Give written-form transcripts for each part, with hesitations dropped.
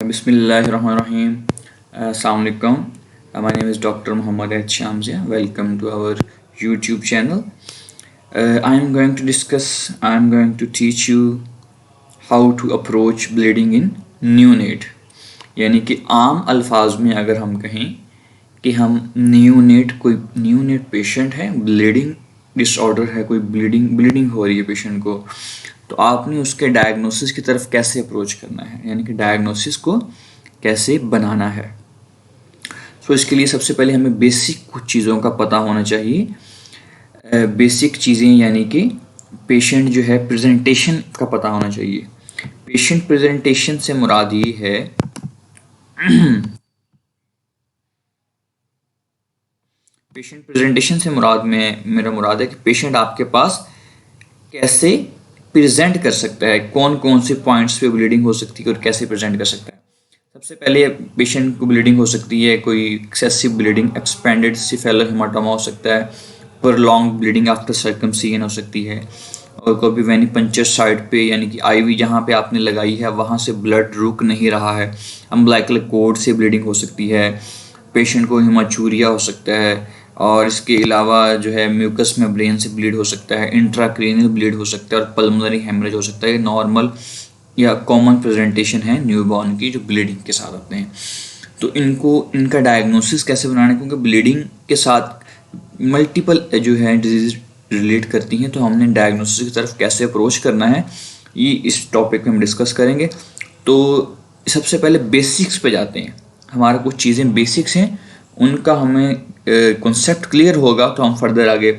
Bismillahirrahmanirrahim. Assalamu alaikum. My name is Dr. Muhammad H. Shamsia. Welcome to our YouTube channel. I am going to teach you how to approach bleeding in neonate. यानी कि आम अल्फाज में अगर हम कहें कि हम कोई न्यूनेट पेशेंट है, ब्लीडिंग डिसऑर्डर है, कोई ब्लीडिंग हो रही है पेशेंट को, तो आपने उसके डायग्नोसिस की तरफ कैसे अप्रोच करना है, यानी कि डायग्नोसिस को कैसे बनाना है। सो इसके लिए सबसे पहले हमें बेसिक कुछ चीज़ों का पता होना चाहिए। बेसिक चीज़ें यानी कि पेशेंट जो है प्रेजेंटेशन का पता होना चाहिए। पेशेंट प्रेजेंटेशन से मुराद ये है पेशेंट प्रेजेंटेशन से मेरा मुराद है कि पेशेंट आपके पास कैसे प्रेजेंट कर सकता है, कौन कौन से पॉइंट्स पे ब्लीडिंग हो सकती है और कैसे प्रेजेंट कर सकता है। सबसे पहले पेशेंट को ब्लीडिंग हो सकती है, कोई एक्सेसिव ब्लीडिंग, एक्सपेंडेड सिफेलर हेमाटोमा हो सकता है, प्रोलॉन्ग ब्लीडिंग आफ्टर सर्कमसिजन हो सकती है, और कभी वेनिपंचर साइड पे यानी कि आईवी जहाँ पे आपने लगाई है वहाँ से ब्लड रुक नहीं रहा है, अम्बिलिकल कॉर्ड से ब्लीडिंग हो सकती है, पेशेंट को हेमाचूरिया हो सकता है, और इसके अलावा जो है म्यूकस मेम्ब्रेन से ब्लीड हो सकता है, इंट्राक्रेनियल ब्लीड हो सकता है, और पल्मोनरी हेमरेज हो सकता है। ये नॉर्मल या कॉमन प्रेजेंटेशन है न्यूबॉर्न की जो ब्लीडिंग के साथ आते हैं। तो इनका डायग्नोसिस कैसे बनाना है, क्योंकि ब्लीडिंग के साथ मल्टीपल जो है डिजीज रिलेट करती हैं, तो हमने डायग्नोसिस की तरफ कैसे अप्रोच करना है ये इस टॉपिक में हम डिस्कस करेंगे। तो सबसे पहले बेसिक्स पे जाते हैं। हमारा कुछ चीज़ें बेसिक्स हैं, उनका हमें कॉन्सेप्ट क्लियर होगा तो हम फर्दर आगे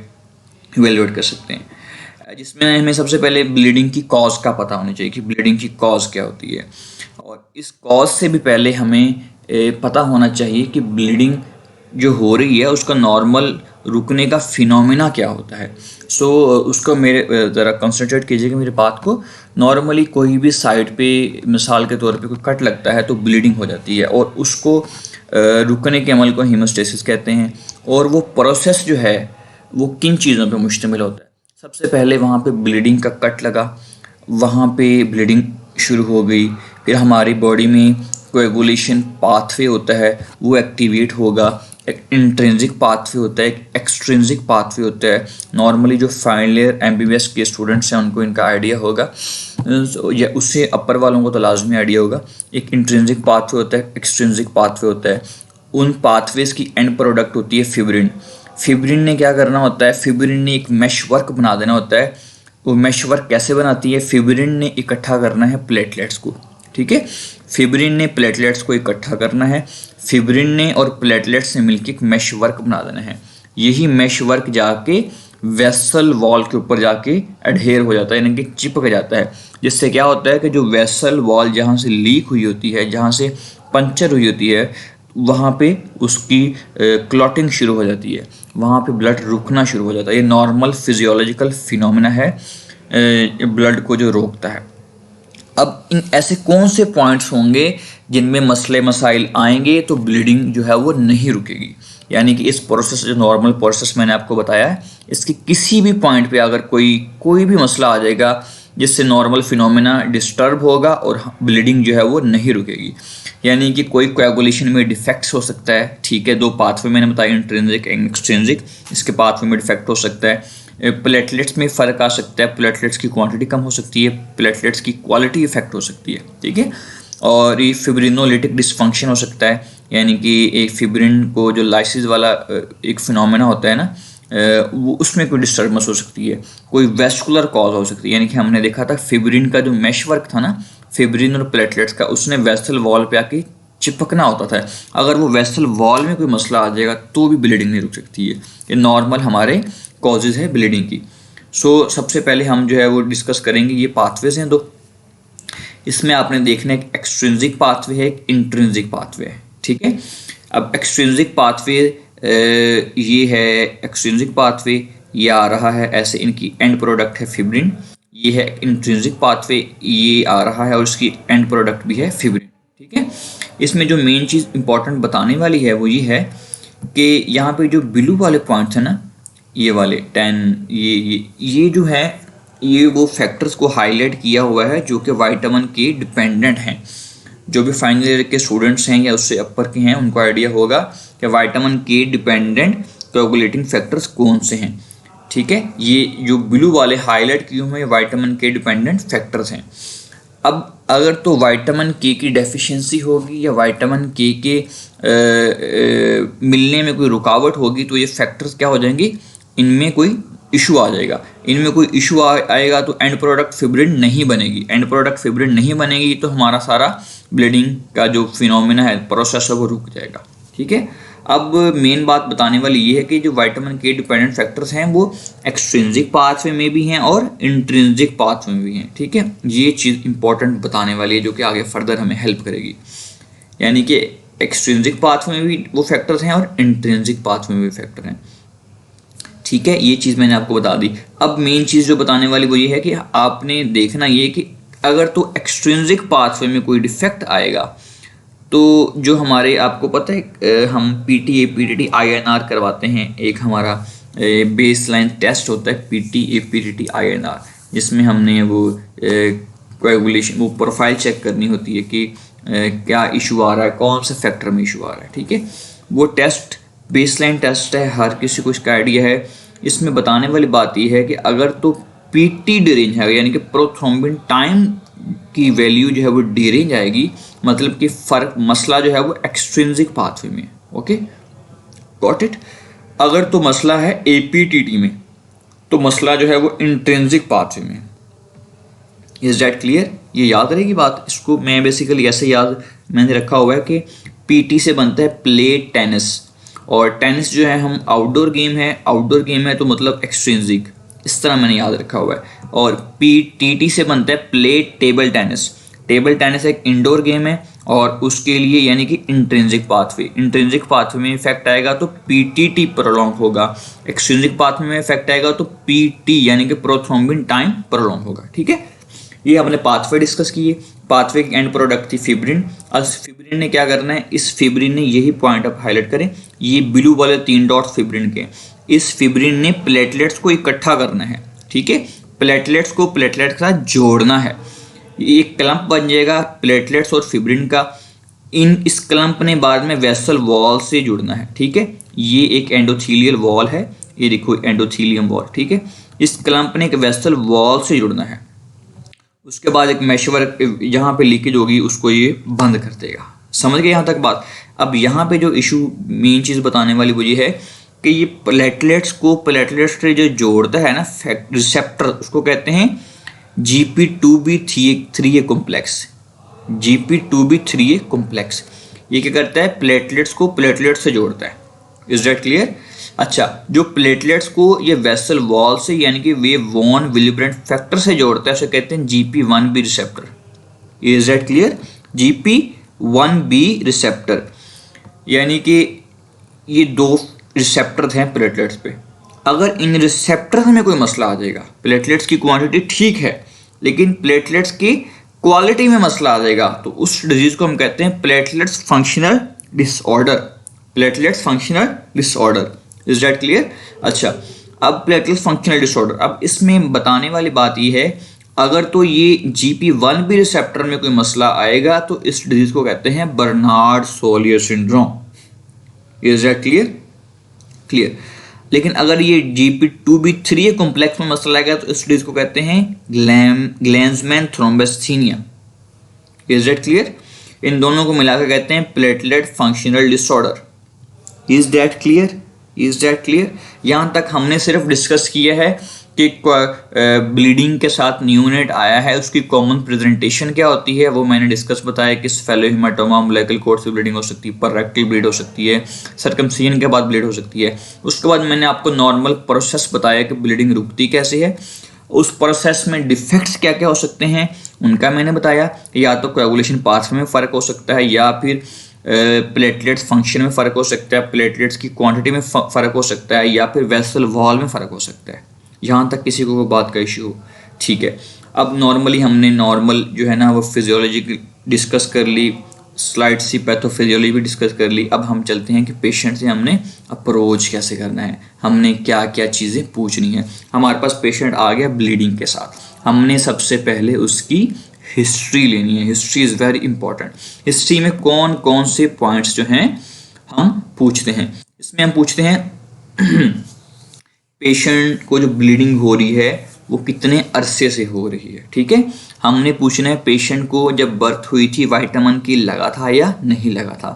इवेल्युएट कर सकते हैं। जिसमें हमें सबसे पहले ब्लीडिंग की कॉज का पता होना चाहिए कि ब्लीडिंग की कॉज क्या होती है, और इस कॉज से भी पहले हमें पता होना चाहिए कि ब्लीडिंग जो हो रही है उसका नॉर्मल रुकने का फिनोमेना क्या होता है। सो उसको मेरे ज़रा कंसंट्रेट कीजिएगा मेरी बात को। नॉर्मली कोई भी साइड पे मिसाल के तौर पे कोई कट लगता है तो ब्लीडिंग हो जाती है, और उसको रुकने के अमल को हीमोस्टेसिस कहते हैं। और वो प्रोसेस जो है वो किन चीज़ों पे मुश्तमिल होता है। सबसे पहले वहाँ पे ब्लीडिंग का कट लगा, वहाँ पे ब्लीडिंग शुरू हो गई, फिर हमारी बॉडी में कोएगुलेशन पाथवे होता है वो एक्टिवेट होगा। एक इंट्रिंसिक पाथवे होता है, एक एक्सट्रिंसिक पाथवे होता है। नॉर्मली जो फाइनल ईयर एमबीबीएस के स्टूडेंट्स हैं उनको इनका आइडिया होगा, या उससे अपर वालों को तो लाजमी आइडिया होगा। एक इंट्रिंसिक पाथवे होता है, एक्सट्रिंसिक पाथवे होता है। उन पाथवेज की एंड प्रोडक्ट होती है फिब्रिन। फिब्रिन ने क्या करना होता है, फिब्रिन ने एक मैश वर्क बना देना होता है। वो मैश वर्क कैसे बनाती है, फिब्रिन ने इकट्ठा करना है प्लेटलेट्स को, ठीक है। फिब्रिन ने प्लेटलेट्स को इकट्ठा करना है, फिब्रिन ने और प्लेटलेट्स से मिलकर एक मैश वर्क बना देना है। यही मैश वर्क जाके वेसल वॉल के ऊपर जाके एडहेयर हो जाता है, यानी कि चिपक जाता है। जिससे क्या होता है कि जो वेसल वॉल जहाँ से लीक हुई होती है, जहाँ से पंचर हुई होती है, वहाँ पे उसकी क्लॉटिंग शुरू हो जाती है, वहाँ पे ब्लड रुकना शुरू हो जाता है। ये नॉर्मल फिजियोलॉजिकल फिनोमेना है ब्लड को जो रोकता है। अब इन ऐसे कौन से पॉइंट्स होंगे जिनमें मसले मसाइल आएंगे तो ब्लीडिंग जो है वो नहीं रुकेगी। यानी कि इस प्रोसेस जो नॉर्मल प्रोसेस मैंने आपको बताया है, इसके किसी भी पॉइंट पे अगर कोई भी मसला आ जाएगा जिससे नॉर्मल फिनोमेना डिस्टर्ब होगा और ब्लीडिंग जो है वो नहीं रुकेगी। यानी कि कोई कोएगुलेशन में डिफेक्ट्स हो सकता है, ठीक है। दो पाथवे मैंने बताया, इंट्रिंसिक एंड एक्सट्रिंसिक। इसके पाथवे में डिफेक्ट हो सकता है, प्लेटलेट्स में फ़र्क आ सकता है, प्लेटलेट्स की क्वांटिटी कम हो सकती है, प्लेटलेट्स की क्वालिटी इफेक्ट हो सकती है, ठीक है। और ये फिब्रिनोलिटिक डिसफंक्शन हो सकता है, यानी कि एक फिब्रिन को जो लाइसिस वाला एक फिनोमेना होता है ना, वो उसमें कोई डिस्टर्बेंस हो सकती है। कोई वेस्कुलर कॉज हो सकती है, यानी कि हमने देखा था फिब्रिन का जो मैश वर्क था ना, फिब्रिन और प्लेटलेट्स का, उसने वेसल वॉल पे आके चिपकना होता था। अगर वो वेसल वॉल में कोई मसला आ जाएगा तो भी ब्लीडिंग नहीं रुक सकती है। ये नॉर्मल हमारे कॉजेज है ब्लीडिंग की। सो सबसे पहले हम जो है वो डिस्कस करेंगे, ये पाथवेज हैं दो। इसमें आपने देखना है एक एक्सट्रिंसिक पाथवे है, एक इंट्रिंसिक पाथवे है, ठीक है। अब एक्सट्रिंसिक पाथवे ये है एक्सट्रिंसिक पाथवे, ये आ रहा है ऐसे, इनकी एंड प्रोडक्ट है फिब्रिन। ये है इंट्रिंसिक पाथवे, ये आ रहा है और इसकी एंड प्रोडक्ट भी है फिब्रिन, ठीक है। इसमें जो मेन चीज़ इंपॉर्टेंट बताने वाली है वो ये है कि यहाँ पे जो ब्लू वाले पॉइंट्स हैं ना, ये वाले 10, ये जो है ये वो फैक्टर्स को हाईलाइट किया हुआ है जो कि विटामिन के डिपेंडेंट हैं। जो भी फाइनल ईयर के स्टूडेंट्स हैं या उससे अपर के हैं उनको आइडिया होगा कि विटामिन के डिपेंडेंट कोएगुलेटिंग फैक्टर्स कौन से हैं। ठीक है, ये जो ब्लू वाले हाईलाइट किए हुए विटामिन के डिपेंडेंट फैक्टर्स हैं। अब अगर तो विटामिन के की डेफिशिएंसी होगी या विटामिन के मिलने में कोई रुकावट होगी तो ये फैक्टर्स क्या हो जाएंगे, इनमें कोई इशू आ जाएगा। इनमें कोई इशू आएगा तो एंड प्रोडक्ट फिब्रिन नहीं बनेगी। एंड प्रोडक्ट फिब्रिन नहीं बनेगी तो हमारा सारा ब्लीडिंग का जो फिनोमेना है, प्रोसेस है, वो रुक जाएगा। ठीक है, अब मेन बात बताने वाली ये है कि जो विटामिन के डिपेंडेंट फैक्टर्स हैं वो एक्सट्रिंसिक पाथवे में भी हैं और इंट्रिंसिक पाथवे में भी हैं। ठीक है, ये चीज़ इंपॉर्टेंट बताने वाली है जो कि आगे फर्दर हमें हेल्प करेगी। यानी कि एक्सट्रिंसिक पाथवे में भी वो फैक्टर्स हैं और इंट्रिंसिक पाथवे में भी फैक्टर हैं। ठीक है, ये चीज़ मैंने आपको बता दी। अब मेन चीज़ जो बताने वाली वो ये है कि आपने देखना ये कि अगर तो एक्सट्रिंसिक पाथवे में कोई डिफेक्ट आएगा तो जो हमारे, आपको पता है हम पीटीए पीटीटी आईएनआर करवाते हैं, एक हमारा बेसलाइन टेस्ट होता है पीटीए पीटीटी आईएनआर, जिसमें हमने वो कोएगुलेशन वो प्रोफाइल चेक करनी होती है कि क्या इशू आ रहा है, कौन से फैक्टर में इशू आ रहा है। ठीक है, वो टेस्ट बेसलाइन टेस्ट है, हर किसी को इसका आइडिया है। इसमें बताने वाली बात यह है कि अगर तो पीटी डिरेंज है यानी कि प्रोथ्रोम्बिन टाइम की वैल्यू जो है वो डिरेंज आएगी, मतलब कि फर्क मसला जो है वो एक्सट्रिंसिक पाथवे में। Okay, got it. अगर तो मसला है एपीटीटी में तो मसला जो है वो इंट्रिंसिक पाथवे में। Is that clear? ये याद रहेगी बात। इसको मैं बेसिकली ऐसे याद मैंने रखा हुआ है कि पीटी से बनता है प्लेट टेनिस, और टेनिस जो है हम आउटडोर गेम है तो मतलब एक्सट्रिंसिक, इस तरह मैंने याद रखा हुआ है। और पीटीटी से बनता है plate table tennis. Table tennis एक इंडोर गेम है और उसके लिए यानी कि इंट्रिंसिक पाथवे में इफेक्ट आएगा तो पीटीटी प्रोलॉन्ग होगा। एक्सट्रिंसिक पाथवे में इफेक्ट आएगा तो पीटी यानी कि प्रोथ्रोम्बिन टाइम प्रोलॉन्ग होगा। ठीक है, ये हमने पाथवे डिस्कस किए। पाथवे की एंड प्रोडक्ट थी फिब्रिन। अब फिब्रिन ने क्या करना है, इस फिब्रिन ने यही पॉइंट आप हाईलाइट करें, ये ब्लू वाले 3 डॉट्स फिब्रिन के, इस फिब्रिन ने प्लेटलेट्स को इकट्ठा करना है। ठीक है, प्लेटलेट्स को प्लेटलेट के साथ जोड़ना है, एक क्लम्प बन जाएगा प्लेटलेट्स और फिब्रिन का। इस क्लम्प ने बाद में वेसल वॉल से जुड़ना है। ठीक है, ये एक एंडोथीलियल वॉल है, ये देखो एंडोथीलियम वॉल। ठीक है, इस क्लम्प ने एक वेसल वॉल से जुड़ना है। उसके बाद एक मैशवर्क जहाँ पे लीकेज होगी उसको ये बंद कर देगा। समझ गए यहाँ तक बात? अब यहाँ पे जो इशू मेन चीज़ बताने वाली वो ये है कि ये प्लेटलेट्स को प्लेटलेट्स से जो जोड़ता है ना रिसेप्टर, उसको कहते हैं GP2B3A कॉम्प्लेक्स। GP2B3A कॉम्प्लेक्स ये क्या करता है, प्लेटलेट्स को प्लेटलेट्स से जोड़ता है। Is that clear? अच्छा, जो प्लेटलेट्स को ये वेसल वॉल से यानी कि वे वॉन विलिब्रेंट फैक्टर से जोड़ता है उसे कहते हैं GP1B receptor. Is that clear? GP1B receptor यानी कि ये 2 रिसेप्टर हैं प्लेटलेट्स पे। अगर इन रिसेप्टर्स में कोई मसला आ जाएगा, प्लेटलेट्स की क्वांटिटी ठीक है लेकिन प्लेटलेट्स की क्वालिटी में मसला आ जाएगा, तो उस डिजीज को हम कहते हैं platelets functional disorder. Platelets functional disorder. Is that clear? अच्छा, अब प्लेटलेट्स फंक्शनल डिसऑर्डर, अब इसमें बताने वाली बात ये है, अगर तो ये GP1B रिसेप्टर में कोई मसला आएगा तो इस डिजीज को कहते हैं Bernard Soulier syndrome. Is that clear? Clear. लेकिन अगर ये GP2B3A कॉम्प्लेक्स में मसला आएगा तो इस डिजीज को कहते हैं Glanzmann thrombasthenia. Is that clear? इन दोनों को मिलाकर कहते हैं platelet functional disorder. Is that clear? Is that clear? यहाँ तक हमने सिर्फ डिस्कस किया है कि ब्लीडिंग के साथ न्यूनेट आया है, उसकी कॉमन प्रेजेंटेशन क्या होती है वो मैंने डिस्कस बताया कि स्फेलोहेमाटोमा, अम्बिलिकल कॉर्ड से ब्लीडिंग हो सकती है, पररेक्टल ब्लीड हो सकती है, सर्कमसिजन के बाद ब्लीड हो सकती है। उसके बाद मैंने आपको नॉर्मल प्रोसेस बताया कि ब्लीडिंग रुकती कैसे है, उस प्रोसेस में डिफेक्ट्स क्या क्या हो सकते हैं उनका मैंने बताया। या तो कोएगुलेशन पाथवे में फ़र्क हो सकता है या फिर प्लेटलेट्स फंक्शन में फ़र्क हो सकता है, प्लेटलेट्स की क्वांटिटी में फ़र्क हो सकता है, या फिर वेसल वॉल में फ़र्क हो सकता है। यहाँ तक किसी को बात का इशू हो? ठीक है। अब नॉर्मली हमने नॉर्मल जो है ना वो फिजियोलॉजी डिस्कस कर ली, स्लाइड सी पैथोफिजियोलॉजी भी डिस्कस कर ली। अब हम चलते हैं कि पेशेंट से हमने अप्रोच कैसे करना है, हमने क्या क्या चीज़ें पूछनी है। हमारे पास पेशेंट आ गया ब्लीडिंग के साथ, हमने सबसे पहले उसकी हिस्ट्री लेनी है। History is very important. History में कौन कौन से पॉइंट्स जो हैं हम पूछते हैं, इसमें हम पूछते हैं पेशेंट को जो ब्लीडिंग हो रही है वो कितने अरसे से हो रही है। ठीक है, हमने पूछना है पेशेंट को जब बर्थ हुई थी विटामिन के लगा था या नहीं लगा था।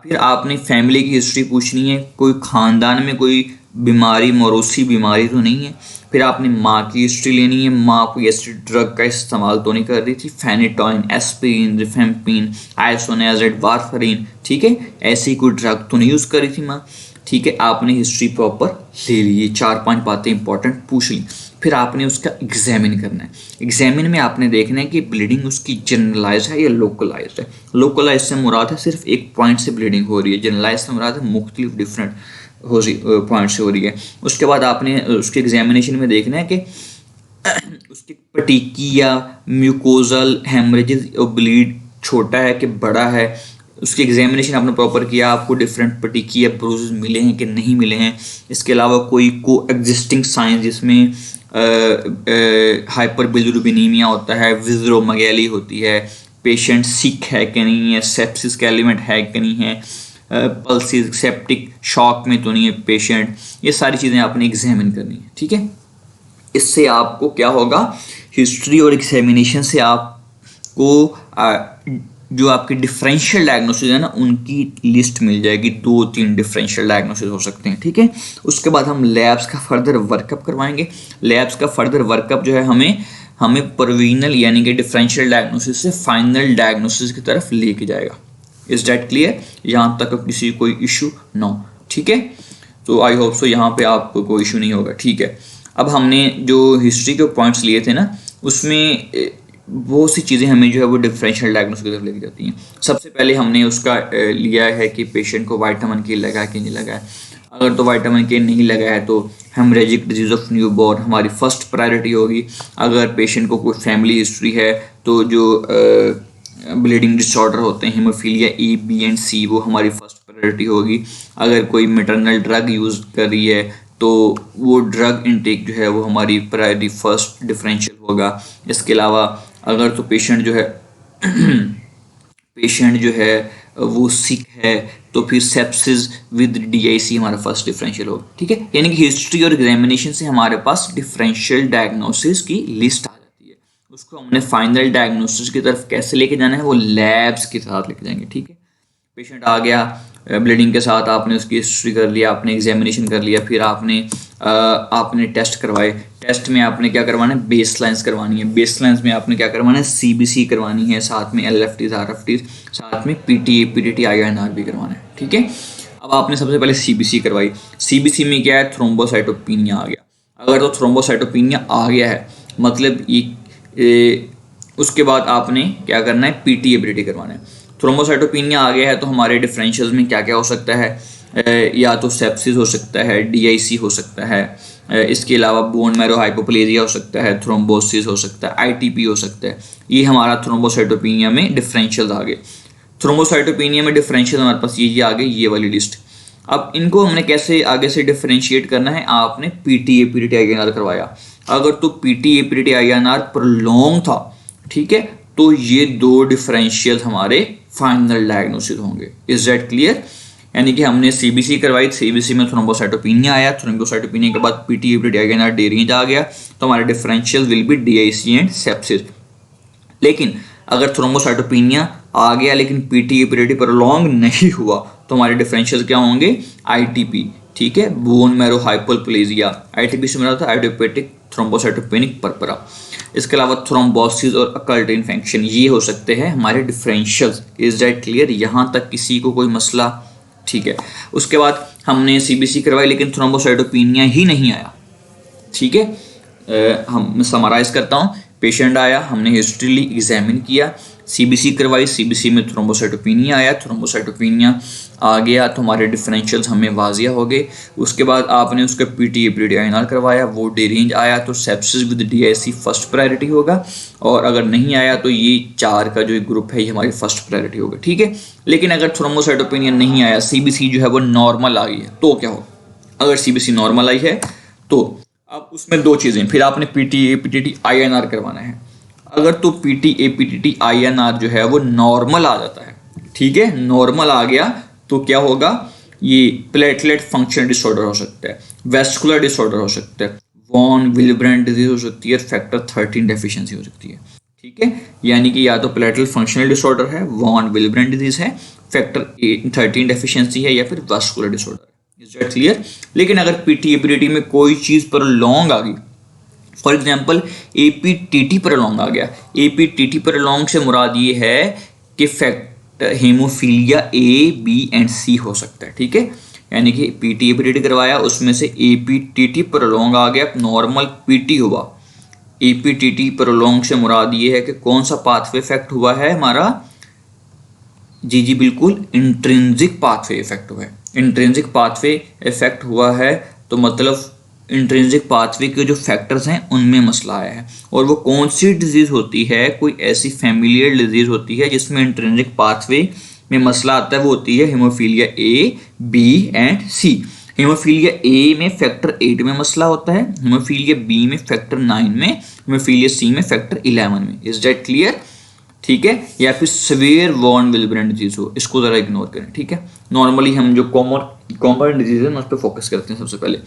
फिर आपने फैमिली की हिस्ट्री पूछनी है, कोई ख़ानदान में कोई बीमारी मौरूसी बीमारी तो नहीं है। फिर आपने माँ की हिस्ट्री लेनी है, माँ कोई ऐसी ड्रग का इस्तेमाल तो नहीं कर रही थी, फेनेटॉइन, एस्पिरिन, रिफेम्पिन, आइसोनियाज़िड, वारफरीन, ठीक है, ऐसी कोई ड्रग तो नहीं यूज़ कर रही थी माँ। ठीक है, आपने हिस्ट्री प्रॉपर ले ली, 4-5 बातें इंपॉर्टेंट पूछ ली। फिर आपने उसका एग्जामिन करना है। एग्जामिन में आपने देखना है कि ब्लीडिंग उसकी जनरलाइज है या लोकलाइज है। लोकलाइज से मुराद है सिर्फ एक पॉइंट से ब्लीडिंग हो रही है, जनरलाइज से मुराद है मुख्तलिफ डिफरेंट पॉइंट से हो रही है। उसके बाद आपने उसके एग्जामिनेशन में देखना है कि उसकी पटीकी या म्यूकोजल हेमरेजेस और ब्लीड छोटा है कि बड़ा है। उसकी एग्जामिनेशन आपने प्रॉपर किया, आपको डिफरेंट पटीकी या ब्रूजेस मिले हैं कि नहीं मिले हैं। इसके अलावा कोई को एग्जिस्टिंग साइंस जिसमें हाइपर बिलिरुबिनीमिया होता है, विज़रोमेगाली होती है, पेशेंट सिक है कि नहीं है, सेप्सिस का एलिमेंट है कि नहीं है, पल्सिस सेप्टिक शॉक में तो नहीं है पेशेंट, ये सारी चीज़ें आपने एग्जामिन करनी है। ठीक है, इससे आपको क्या होगा, हिस्ट्री और एग्जामिनेशन से आपको जो आपके डिफरेंशियल डायग्नोसिस है ना उनकी लिस्ट मिल जाएगी। 2-3 डिफरेंशियल डायग्नोसिस हो सकते हैं। ठीक है, उसके बाद हम लैब्स का फर्दर वर्कअप करवाएंगे। लैब्स का फर्दर वर्कअप जो है हमें प्रोविजनल यानी कि डिफरेंशियल डायग्नोसिस से फाइनल डायग्नोसिस की तरफ लेके जाएगा। Is that clear? यहाँ तक किसी कोई इशू ना हो। ठीक है, तो आई होप सो यहाँ पे आपको कोई इशू नहीं होगा। ठीक है, अब हमने जो हिस्ट्री के पॉइंट्स लिए थे ना उसमें बहुत सी चीज़ें हमें जो है वो डिफरेंशियल डायग्नोसिस की तरफ लेके जाती हैं। सबसे पहले हमने उसका लिया है कि पेशेंट को विटामिन के लगा कि नहीं लगा है। अगर तो विटामिन के नहीं लगा है तो हेमरेजिक डिजीज ऑफ न्यूबॉर्न हमारी फर्स्ट प्रायोरिटी होगी। अगर पेशेंट को कोई फैमिली हिस्ट्री है तो जो ब्लीडिंग डिसऑर्डर होते हैं haemophilia E, B and C वो हमारी फर्स्ट प्रायोरिटी होगी। अगर कोई मैटरनल ड्रग यूज़ कर रही है तो वो ड्रग इनटेक जो है वो हमारी प्रायोरिटी फर्स्ट डिफरेंशियल होगा। इसके अलावा अगर तो पेशेंट जो है वो सिक है तो फिर सेप्सिस विद DIC हमारा फर्स्ट डिफरेंशियल होगा। ठीक है, यानी कि हिस्ट्री और एग्जामिनेशन से हमारे पास डिफरेंशियल डायग्नोसिस की लिस्ट आ जाती है। उसको हमने फाइनल डायग्नोसिस की तरफ कैसे लेके जाना है, वो लैब्स के साथ लेके जाएंगे। ठीक है, पेशेंट आ गया ब्लीडिंग के साथ, आपने उसकी हिस्ट्री कर लिया, आपने एग्जामिनेशन कर लिया, फिर आपने टेस्ट करवाए। टेस्ट में आपने क्या करवाना है, बेसलाइंस करवानी है। बेसलाइंस में आपने क्या करवाना है, CBC करवानी है, साथ में LFTs RFTs, साथ में PTA PTT INR भी करवाना है। ठीक है, अब आपने सबसे पहले CBC करवाई। CBC में क्या है, थ्रोम्बोसाइटोपिनिया आ गया। अगर तो थ्रोम्बोसाइटोपिनिया आ गया है मतलब उसके बाद आपने क्या करना है, PTA PTT करवाना है। थ्रोम्बोसाइटोपिनिया आ गया है तो हमारे डिफरेंशियल्स में क्या क्या हो सकता है, या तो सेप्सिस हो सकता है, DIC हो सकता है, इसके अलावा बोन मैरो हाइपोप्लेजिया हो सकता है, थ्रोम्बोसिस हो सकता है, ITP हो सकता है। ये हमारा थ्रोम्बोसाइटोपिनिया में डिफरेंशियल्स आ गए। थ्रोम्बोसाइटोपिनिया में डिफरेंशियल हमारे पास ये आ गए, ये वाली लिस्ट। अब इनको हमने कैसे आगे से डिफरेंशिएट करना है, आपने PTA PTT INR करवाया। अगर तो PTA PTT INR प्रोलॉन्ग था, ठीक है, तो ये 2 डिफरेंशियल हमारे फाइनल डायग्नोसिस होंगे। Is that clear? यानी कि हमने CBC करवाई, CBC में थ्रोम्बोसाइटोपिनिया आया, थ्रोम्बोसाइटोपिनिया के बाद PTA PTT INR derange आ गया, तो हमारे differential will be DIC and sepsis. लेकिन अगर थ्रोम्बोसाइटोपिनिया आ गया लेकिन PTA PTT प्रोलॉन्ग नहीं हुआ तो हमारे डिफरेंशियल क्या होंगे, ITP। ठीक है, बोन मैरो हाइपोप्लेजिया। ITP से मेरा था आइडियोपैथिक थ्रोम्बोसाइटोपेनिक पर्परा। इसके अलावा थ्रोम्बोसिस और अकल्ट इन्फेक्शन, ये हो सकते हैं हमारे डिफरेंशियल्स। Is that clear? यहाँ तक किसी को कोई मसला? ठीक है, उसके बाद हमने CBC करवाई लेकिन थ्रोम्बोसाइटोपिनिया ही नहीं आया। ठीक है, हम समराइज करता हूँ। पेशेंट आया, हमने हिस्ट्री ली, एग्जामिन किया, CBC करवाई, CBC में थ्रोम्बोसाइटोपिनिया आया, थ्रोम्बोसाइटोपिनिया आ गया तो हमारे डिफरेंशियल्स हमें वाजिया हो गए। उसके बाद आपने उसका PTA PTT INR करवाया, वो डे रेंज आया तो sepsis with DIC first priority होगा, और अगर नहीं आया तो ये 4 का जो एक ग्रुप है ये हमारी फर्स्ट प्रायोरिटी होगा। ठीक है, लेकिन अगर थ्रोम्बोसाइटोपिनिया नहीं आया, CBC जो है वो नॉर्मल आ गई है, तो क्या होगा? अगर CBC नॉर्मल आई है तो अब उसमें 2 चीज़ें, फिर आपने PTA PTT INR करवाना है। अगर तो पीटी एपीटीटी आईएनआर जो है वो नॉर्मल आ जाता है, ठीक है, नॉर्मल आ गया तो क्या होगा, ये प्लेटलेट फंक्शन डिसऑर्डर हो सकता है, वेस्कुलर डिसऑर्डर हो सकता है, वॉन विलिब्रेंट डिजीज हो सकती है, फैक्टर 13 डेफिशिएंसी हो सकती है, ठीक है। यानी कि या तो प्लेटलेट फंक्शनल डिसऑर्डर है, वॉन विलिब्रेंट डिजीज है, फैक्टर 13 डेफिशिएंसी है, या फिर वेस्कुलर डिसऑर्डर है। Is that clear? लेकिन अगर पीटीएपीटीटी में कोई चीज पर लॉन्ग आ गई, फॉर एग्जाम्पल एपीटीटी प्रोलॉन्ग आ गया, एपीटीटी प्रोलॉन्ग से मुराद ये है कि factor haemophilia A B and C हो सकता है, ठीक है। यानी कि पीटी एपीटीटी करवाया, उसमें से एपीटीटी प्रोलॉन्ग आ गया, नॉर्मल पीटी हुआ। एपीटीटी प्रोलॉन्ग से मुराद ये है कि कौन सा पाथवे इफेक्ट हुआ है हमारा, जी बिल्कुल, इंट्रिंसिक पाथवे इफेक्ट हुआ है। इंट्रिंसिक पाथवे इफेक्ट हुआ है तो मतलब इंट्रिंसिक पाथवे के जो फैक्टर्स हैं उनमें मसला आया है। और वो कौन सी डिजीज होती है, कोई ऐसी फैमिलियर डिजीज होती है जिसमें इंट्रिंसिक पाथवे में मसला आता है, वो होती है haemophilia A B and C. Haemophilia A में फैक्टर 8 में मसला होता है, हेमोफीलिया बी में फैक्टर 9 में, हेमोफीलिया सी में फैक्टर 11 में। Is that clear? ठीक है। या फिर सवेयर वॉन विलिब्रेंट डिजीज हो, इसको जरा इग्नोर करें, ठीक है। नॉर्मली हम जो कॉमन डिजीज है उस पर फोकस करते हैं सबसे पहले।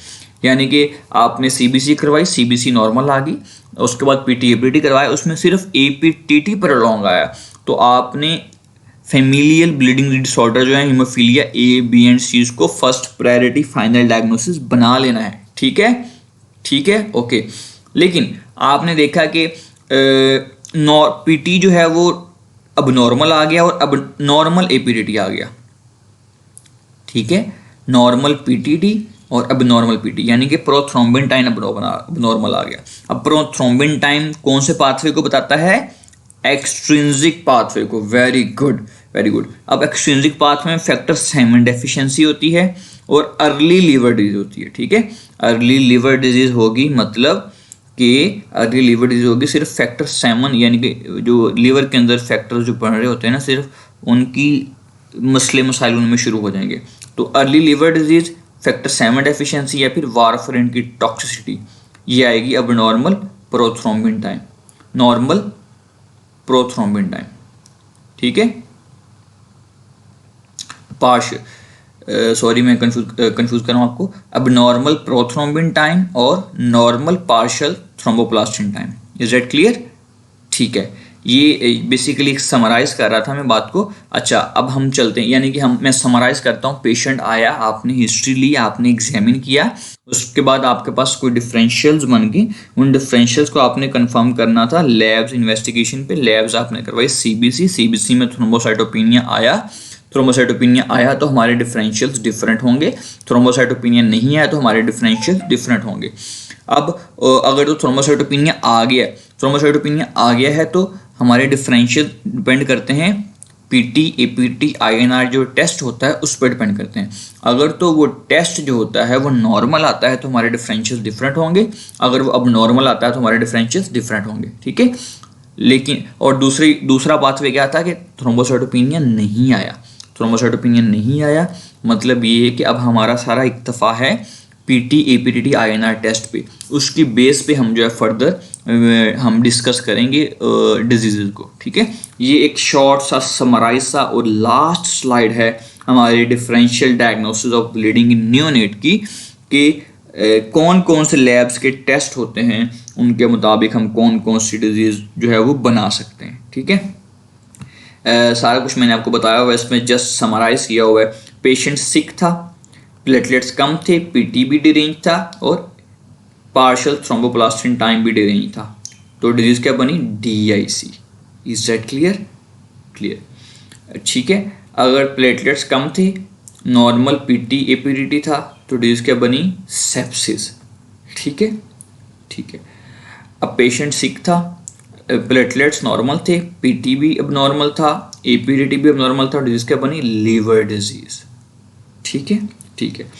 यानी कि आपने सीबीसी करवाई, सीबीसी नॉर्मल आ गई, उसके बाद पीटीएपीटी करवाया, उसमें सिर्फ एपीटीटी प्रोलॉन्ग आया, तो आपने फैमिलियल ब्लीडिंग डिसऑर्डर जो है हीमोफीलिया ए बी एंड सी को फर्स्ट प्रायोरिटी फाइनल डायग्नोसिस बना लेना है, ठीक है, ठीक है, ओके। लेकिन आपने देखा कि पीटी जो है वो अब नॉर्मल आ गया और अब नॉर्मल एपीटीटी आ गया, ठीक है, नॉर्मल पीटीटी और अब नॉर्मल पीटी, यानी कि प्रोथ्रोम्बिन टाइम अब नॉर्मल आ गया। अब प्रोथ्रोम्बिन टाइम कौन से पाथवे को बताता है, एक्सट्रिंसिक पाथवे को। Very good, very good. अब एक्सट्रिंसिक पाथवे में फैक्टर 7 डेफिशिएंसी होती है और अर्ली लीवर डिजीज होती है, ठीक है। अर्ली लीवर डिजीज होगी मतलब कि अर्ली लीवर डिजीज होगी सिर्फ फैक्टर 7, यानी कि जो लीवर के अंदर फैक्टर जो बन रहे होते हैं ना, सिर्फ उनकी मसले मसाइल उनमें शुरू हो जाएंगे। तो early liver disease, factor 7 deficiency या फिर वारफरिन की टॉक्सिसिटी, ये आएगी अब normal prothrombin time, normal prothrombin time, ठीक है। सॉरी मैं कंफ्यूज कर रहा हूँ आपको। अब नॉर्मल प्रोथ्रोम्बिन टाइम और normal partial thromboplastin time. Is that clear? ठीक है, ये बेसिकली एक समराइज कर रहा था मैं बात को। अच्छा, अब हम चलते हैं, यानी कि मैं समराइज करता हूँ। पेशेंट आया, आपने हिस्ट्री ली, आपने एग्जामिन किया, उसके बाद आपके पास कोई डिफरेंशियल्स बन गई, उन डिफरेंशियल्स को आपने कंफर्म करना था लैब्स इन्वेस्टिगेशन पे। लैब्स आपने करवाई सीबीसी में थ्रोम्बोसाइटोपिनिया आया, थ्रोम्बोसाइटोपिनिया आया तो हमारे डिफरेंशियल्स डिफरेंट होंगे, थ्रोम्बोसाइटोपिनिया नहीं आया तो हमारे डिफरेंशियल डिफरेंट होंगे। अब अगर तो थ्रोम्बोसाइटोपिनिया आ गया, थ्रोम्बोसाइटोपिनिया आ गया है तो हमारे डिफरेंशियल डिपेंड करते हैं पीटी एपीटी आईएनआर जो टेस्ट होता है उस पर डिपेंड करते हैं। अगर तो वो टेस्ट जो होता है वो नॉर्मल आता है तो हमारे डिफरेंशियल डिफरेंट होंगे, अगर वो अब नॉर्मल आता है तो हमारे डिफरेंशियल डिफरेंट होंगे, ठीक है। लेकिन और दूसरा पाथवे क्या था कि थ्रोम्बोसाइटोपिनिया नहीं आया, थ्रोम्बोसाइटोपिनिया नहीं आया मतलब ये है कि अब हमारा सारा इक्तफा है पीटी एपीटीटी आईएनआर टेस्ट पे, उसकी बेस पे हम जो है फर्दर हम डिस्कस करेंगे डिजीज़ को, ठीक है। ये एक शॉर्ट सा समराइज सा और लास्ट स्लाइड है हमारे differential diagnosis of bleeding in neonate की, कि कौन कौन से लैब्स के टेस्ट होते हैं, उनके मुताबिक हम कौन कौन सी डिजीज़ जो है वो बना सकते हैं, ठीक है। सारा कुछ मैंने आपको बताया हुआ है, इसमें जस्ट समराइज किया हुआ है। पेशेंट सिक था, प्लेटलेट्स कम थे, पीटी भी डिरेंज था और पार्शियल थ्रोम्बोप्लास्टिन टाइम भी डिरेंज था, तो डिजीज क्या बनी, DIC. Is that clear? Clear, ठीक है। अगर प्लेटलेट्स कम थे, नॉर्मल पीटी एपीडीटी था, तो डिजीज क्या बनी, सेप्सिस, ठीक है, ठीक है। अब पेशेंट सिक था, प्लेटलेट्स नॉर्मल थे, पीटी भी अब नॉर्मल था, एपीडीटी भी अब नॉर्मल था, डिजीज क्या बनी, लीवर डिजीज, ठीक है, ठीक है।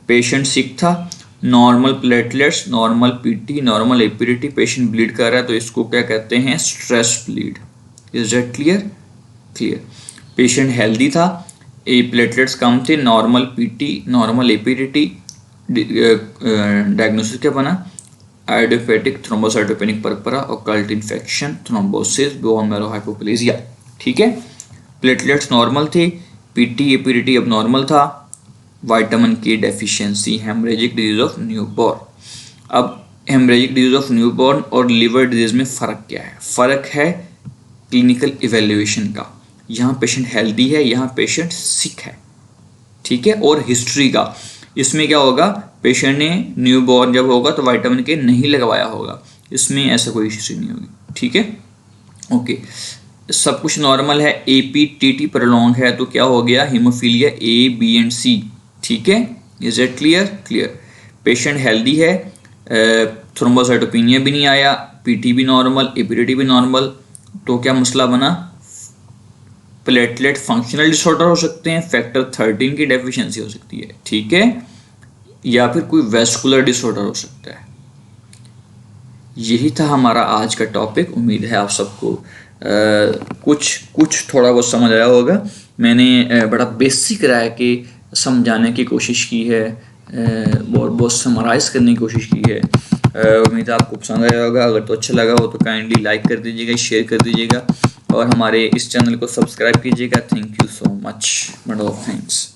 पेशेंट सिक था, normal platelets, normal PT, normal APTT, patient bleed कर रहा है तो इसको क्या कहते हैं, stress bleed. Is that clear? Clear. Patient healthy था, प्लेटलेट्स कम थे, normal PT, normal APTT, diagnosis क्या बना, idiopathic thrombocytopenic purpura, occult infection, thrombosis, bone marrow hypoplasia. ठीक है, प्लेटलेट्स नॉर्मल थे, पीटी एपीडीटी अब नॉर्मल था, vitamin K deficiency, haemorrhagic disease of newborn. अब हेमरेजिक डिजीज ऑफ न्यूबॉर्न और लिवर डिजीज में फ़र्क क्या है? फ़र्क है क्लिनिकल इवेल्युएशन का। यहाँ पेशेंट हेल्दी है, यहाँ पेशेंट सिक है। ठीक है, और हिस्ट्री का। इसमें क्या होगा, पेशेंट ने न्यूबॉर्न जब होगा तो विटामिन के नहीं लगवाया होगा, इसमें ऐसा कोई हिस्ट्री नहीं होगी। ठीक है, ओके, सब कुछ नॉर्मल है, एपीटीटी प्रोलॉन्ग है तो क्या हो गया, हीमोफीलिया ए बी एंड सी। ठीक है, is it clear? Clear. Patient healthy है, थ्रोम्बोसाइटोपेनिया भी नहीं आया, पीटी भी नॉर्मल, एपीडीटी भी नॉर्मल, तो क्या मसला बना, प्लेटलेट फंक्शनल डिसऑर्डर हो सकते हैं, फैक्टर 13 की डेफिशिएंसी हो सकती है। ठीक है, या फिर कोई वेस्कुलर डिसऑर्डर हो सकता है। यही था हमारा आज का टॉपिक। उम्मीद है आप सबको कुछ थोड़ा बहुत समझ आया होगा। मैंने बड़ा बेसिक रह के समझाने की कोशिश की है और बहुत समराइज करने की कोशिश की है। उम्मीद है आपको पसंद आया होगा। अगर तो अच्छा लगा हो तो काइंडली लाइक कर दीजिएगा, शेयर कर दीजिएगा और हमारे इस चैनल को सब्सक्राइब कीजिएगा। Thank you so much, much of thanks.